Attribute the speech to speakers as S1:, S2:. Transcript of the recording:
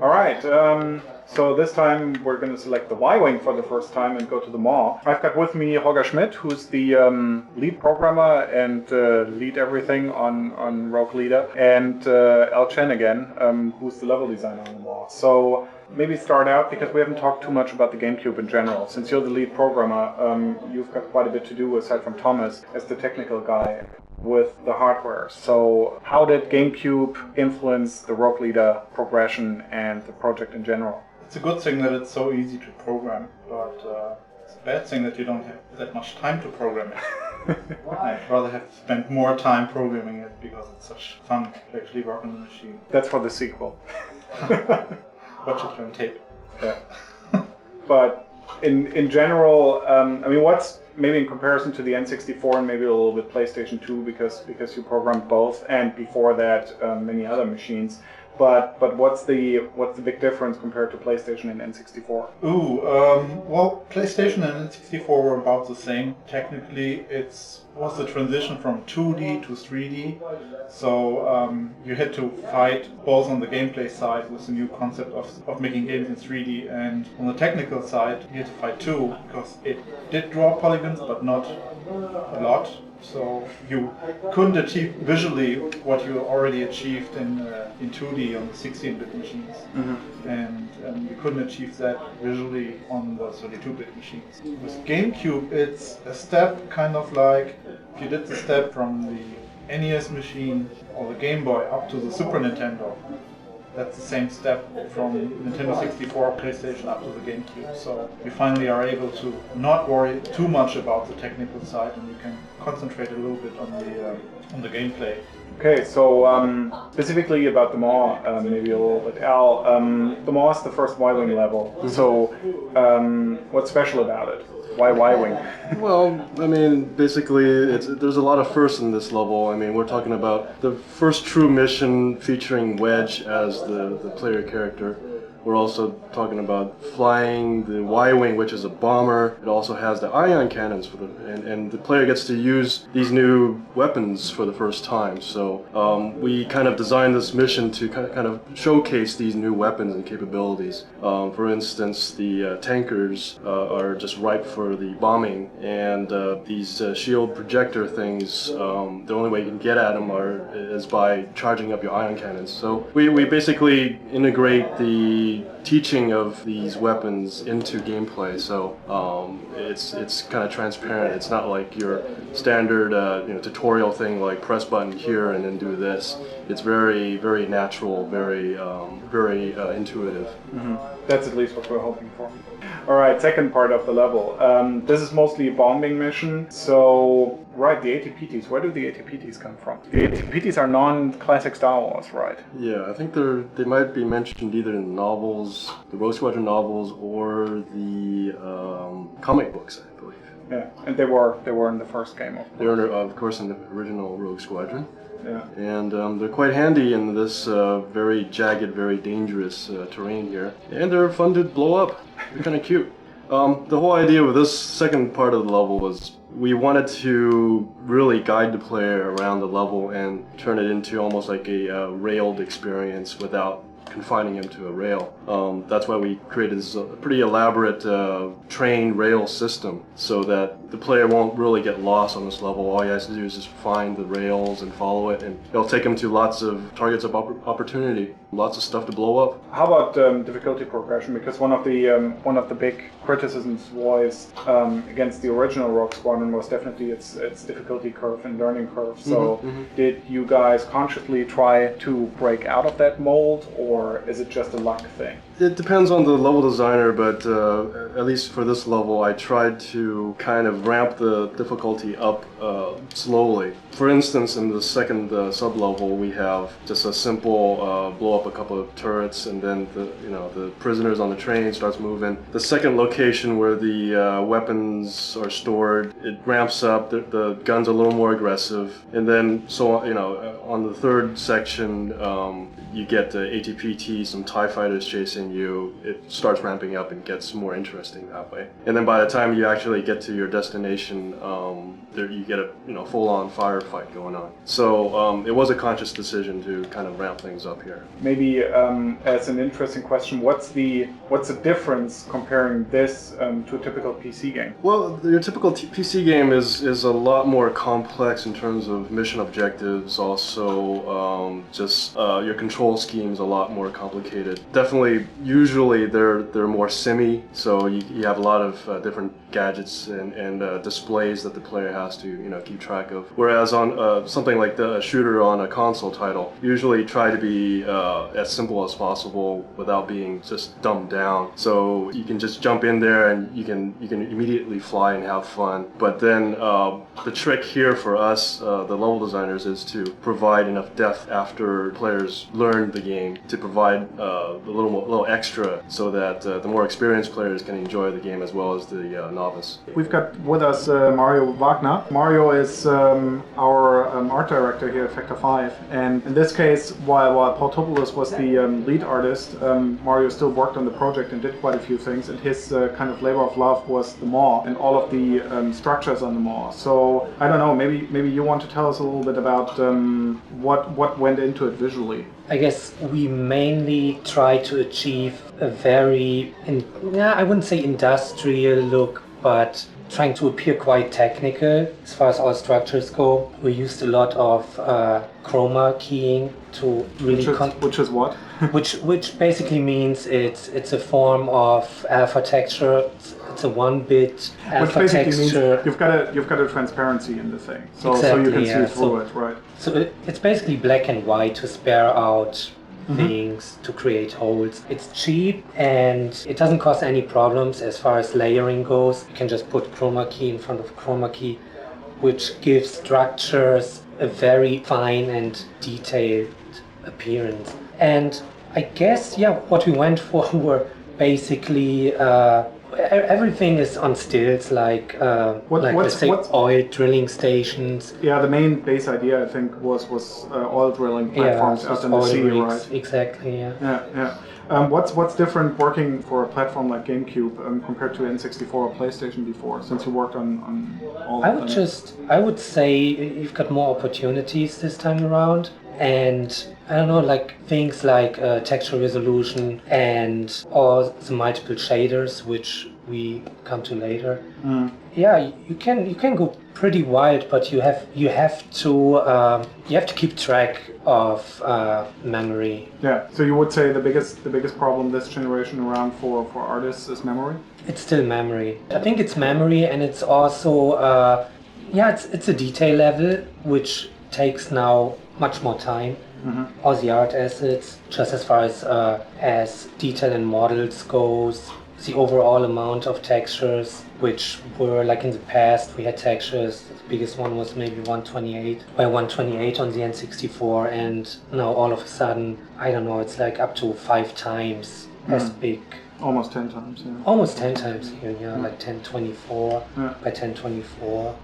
S1: All right. So this time we're going to select the Y-Wing for the first time and go to the maw. I've got with me Holger Schmidt, who's the lead programmer and lead everything on Rogue Leader, and Al Chen again, who's the level designer on the maw. So maybe start out, because we haven't talked too much about the Gamecube in general. Since you're the lead programmer, you've got quite a bit to do, aside from Thomas, as the technical guy with the hardware. So how did Gamecube influence the Rogue Leader progression and the project in general?
S2: It's a good thing that it's so easy to program, but it's a bad thing that you don't have that much time to program it. I'd rather have spent more time programming it because it's such fun to actually work on the machine.
S1: That's for the sequel.
S2: Watch it on tape.
S1: Yeah. But in general, what's maybe in comparison to the N64 and maybe a little bit PlayStation 2, because you programmed both, and before that many other machines. But what's the big difference compared to PlayStation and N64?
S2: Well, PlayStation and N64 were about the same. Technically, it was the transition from 2D to 3D. So you had to fight both on the gameplay side with the new concept of making games in 3D, and on the technical side you had to fight too, because it did draw polygons, but not a lot. So you couldn't achieve visually what you already achieved in 2D on the 16-bit machines, and you couldn't achieve that visually on the 32-bit machines. With GameCube, it's a step kind of like if you did the step from the NES machine or the Game Boy up to the Super Nintendo. That's the same step from Nintendo 64, PlayStation up to the GameCube. So you finally are able to not worry too much about the technical side, and you can concentrate a little bit on the gameplay.
S1: Okay, so specifically about the maw, maybe a little bit. Al, the maw is the first Y-Wing level. So what's special about it? Why Y-Wing?
S3: Well, basically, there's a lot of firsts in this level. We're talking about the first true mission featuring Wedge as the player character. We're also talking about flying the Y-Wing, which is a bomber. It also has the ion cannons and the player gets to use these new weapons for the first time. So we kind of designed this mission to kind of showcase these new weapons and capabilities. For instance, the tankers are just ripe for the bombing, and these shield projector things, the only way you can get at them is by charging up your ion cannons. So we basically integrate the teaching of these weapons into gameplay, so it's kind of transparent. It's not like your standard tutorial thing like press button here and then do this. It's very, very natural, very intuitive.
S1: Mm-hmm. That's at least what we're hoping for. All right, second part of the level. This is mostly a bombing mission. So, right, the ATPTs. Where do the ATPTs come from? The ATPTs are non-classic Star Wars, right?
S3: Yeah, I think they might be mentioned either in the novels, the Rogue Squadron novels, or the comic books, I believe.
S1: Yeah, and they were in the first game, of course.
S3: They were, of course, in the original Rogue Squadron.
S1: Yeah.
S3: And they're quite handy in this very jagged, very dangerous terrain here. And they're fun to blow up. They're kind of cute. The whole idea with this second part of the level was we wanted to really guide the player around the level and turn it into almost like a railed experience without confining him to a rail. That's why we created this pretty elaborate train rail system, so that the player won't really get lost on this level. All he has to do is just find the rails and follow it, and it'll take him to lots of targets of opportunity, lots of stuff to blow up.
S1: How about difficulty progression? Because one of the big criticisms voiced against the original Rogue Squadron was definitely its difficulty curve and learning curve. So did you guys consciously try to break out of that mold, or is it just a luck thing?
S3: It depends on the level designer, but at least for this level, I tried to kind of ramp the difficulty up slowly. For instance, in the second sub-level, we have just a simple blow up a couple of turrets, and then the prisoners on the train starts moving. The second location where the weapons are stored, it ramps up. The guns are a little more aggressive, and then on the third section, you get the ATPT, some TIE fighters chasing you. It starts ramping up and gets more interesting that way. And then by the time you actually get to your destination, you get a full-on firefight fight going on. So it was a conscious decision to kind of ramp things up here.
S1: Maybe as an interesting question, what's the difference comparing this to a typical PC game?
S3: Well, your typical PC game is a lot more complex in terms of mission objectives. Also, just your control scheme's a lot more complicated. Definitely, usually they're more simmy, so you have a lot of different gadgets and displays that the player has to keep track of. Whereas on something like the shooter on a console title, usually try to be as simple as possible without being just dumbed down. So you can just jump in there and you can immediately fly and have fun. But then the trick here for us, the level designers, is to provide enough depth after players learn the game to provide a little extra so that the more experienced players can enjoy the game as well as the novice.
S1: We've got with us Mario Wagner. Mario is our art director here at Factor 5, and in this case, while Paul Topoulos was the lead artist, Mario still worked on the project and did quite a few things, and his kind of labor of love was the maw and all of the structures on the maw. So I don't know, maybe you want to tell us a little bit about what went into it visually.
S4: I guess we mainly try to achieve a very, I wouldn't say industrial look, but trying to appear quite technical as far as our structures go. We used a lot of chroma keying to really...
S1: Which is what?
S4: which basically means it's a form of alpha texture. It's a 1-bit alpha
S1: which basically
S4: texture.
S1: Means you've got a transparency in the thing, so
S4: Exactly,
S1: you can
S4: yeah.
S1: see through it, right?
S4: So it's basically black and white to spare out things, to create holes. It's cheap and it doesn't cause any problems as far as layering goes. You can just put chroma key in front of chroma key, which gives structures a very fine and detailed appearance. And I guess, what we went for were basically everything is on stills, like let's say oil drilling stations.
S1: Yeah, the main base idea I think was oil drilling platforms out in the sea,
S4: rigs,
S1: right?
S4: Exactly. Yeah.
S1: What's different working for a platform like Gamecube compared to N64 or PlayStation before? Since you worked on all.
S4: I would say you've got more opportunities this time around, and I don't know, like things like texture resolution and all the multiple shaders, which we come to later. Yeah, you can go pretty wild, but you have to keep track of memory.
S1: Yeah. So you would say the biggest problem this generation around for artists is memory?
S4: It's still memory. I think it's memory, and it's also it's a detail level which takes now much more time. All the art assets, just as far as detail and models goes, the overall amount of textures, which were like in the past, we had textures, the biggest one was maybe 128 by 128 on the N64, and now all of a sudden, I don't know, it's like up to 5 times as big.
S1: Almost 10 times, yeah.
S4: Almost 10 times here, like 1024 by 1024.